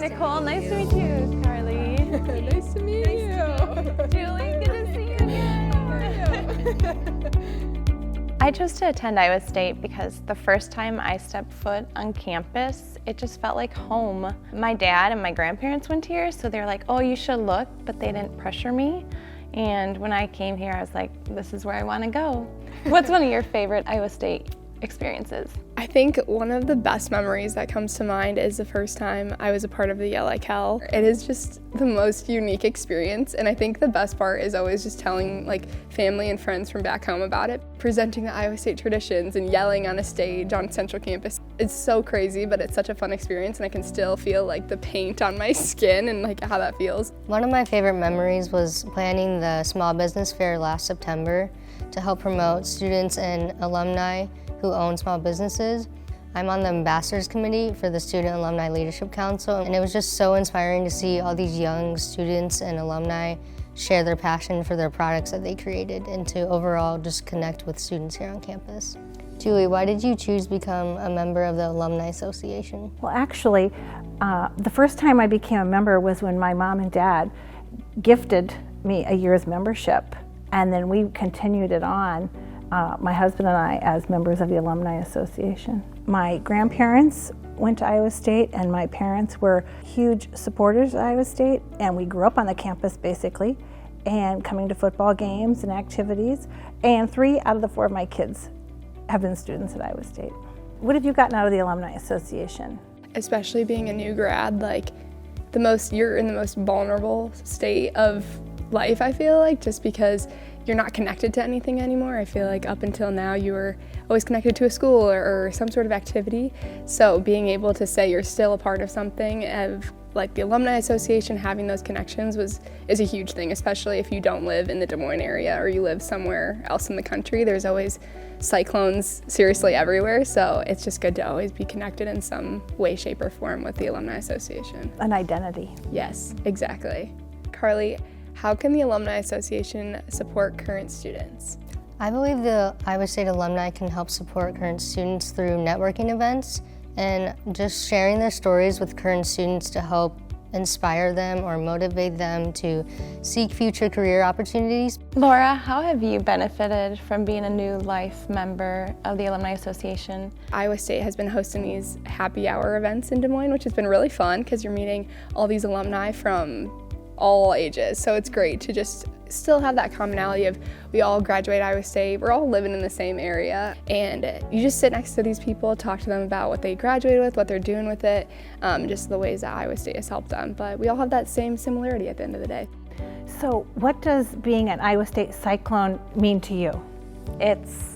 Nicole, nice to meet you. Carly. Nice to meet you. Julie, good to see you again. I chose to attend Iowa State because the first time I stepped foot on campus, it just felt like home. My dad and my grandparents went here, so they were like, oh, you should look, but they didn't pressure me. And when I came here, I was like, this is where I want to go. What's one of your favorite Iowa State experiences? I think one of the best memories that comes to mind is the first time I was a part of the Yell-Like-Hell. It is just the most unique experience, and I think the best part is always just telling family and friends from back home about it, presenting the Iowa State traditions and yelling on a stage on Central Campus. It's so crazy, but it's such a fun experience, and I can still feel the paint on my skin and how that feels. One of my favorite memories was planning the Small Business Fair last September to help promote students and alumni who own small businesses. I'm on the Ambassadors Committee for the Student Alumni Leadership Council, and it was just so inspiring to see all these young students and alumni share their passion for their products that they created and to overall just connect with students here on campus. Julie, why did you choose to become a member of the Alumni Association? Well, actually, the first time I became a member was when my mom and dad gifted me a year's membership, and then we continued it on, my husband and I, as members of the Alumni Association. My grandparents went to Iowa State, and my parents were huge supporters of Iowa State, and we grew up on the campus basically, and coming to football games and activities, and 3 out of the 4 of my kids have been students at Iowa State. What have you gotten out of the Alumni Association? Especially being a new grad, you're in the most vulnerable state of life, I feel like, just because you're not connected to anything anymore. I feel like up until now you were always connected to a school or some sort of activity. So being able to say you're still a part of something of the Alumni Association, having those connections is a huge thing, especially if you don't live in the Des Moines area or you live somewhere else in the country. There's always cyclones seriously everywhere, so it's just good to always be connected in some way, shape, or form with the Alumni Association. An identity. Yes, exactly. Carly, how can the Alumni Association support current students? I believe the Iowa State alumni can help support current students through networking events and just sharing their stories with current students to help inspire them or motivate them to seek future career opportunities. Laura, how have you benefited from being a new life member of the Alumni Association? Iowa State has been hosting these happy hour events in Des Moines, which has been really fun because you're meeting all these alumni from all ages. So it's great to just still have that commonality of we all graduate Iowa State, we're all living in the same area, and you just sit next to these people, talk to them about what they graduated with, what they're doing with it, just the ways that Iowa State has helped them. But we all have that same similarity at the end of the day. So what does being an Iowa State Cyclone mean to you? It's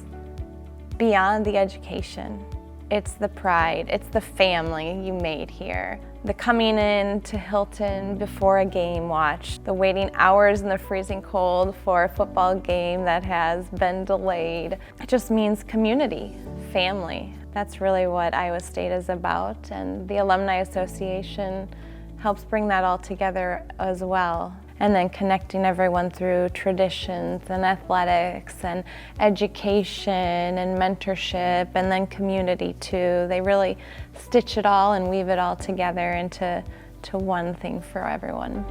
beyond the education. It's the pride, it's the family you made here. The coming in to Hilton before a game watch, the waiting hours in the freezing cold for a football game that has been delayed. It just means community, family. That's really what Iowa State is about, and the Alumni Association helps bring that all together as well. And then connecting everyone through traditions and athletics and education and mentorship and then community too. They really stitch it all and weave it all together into one thing for everyone.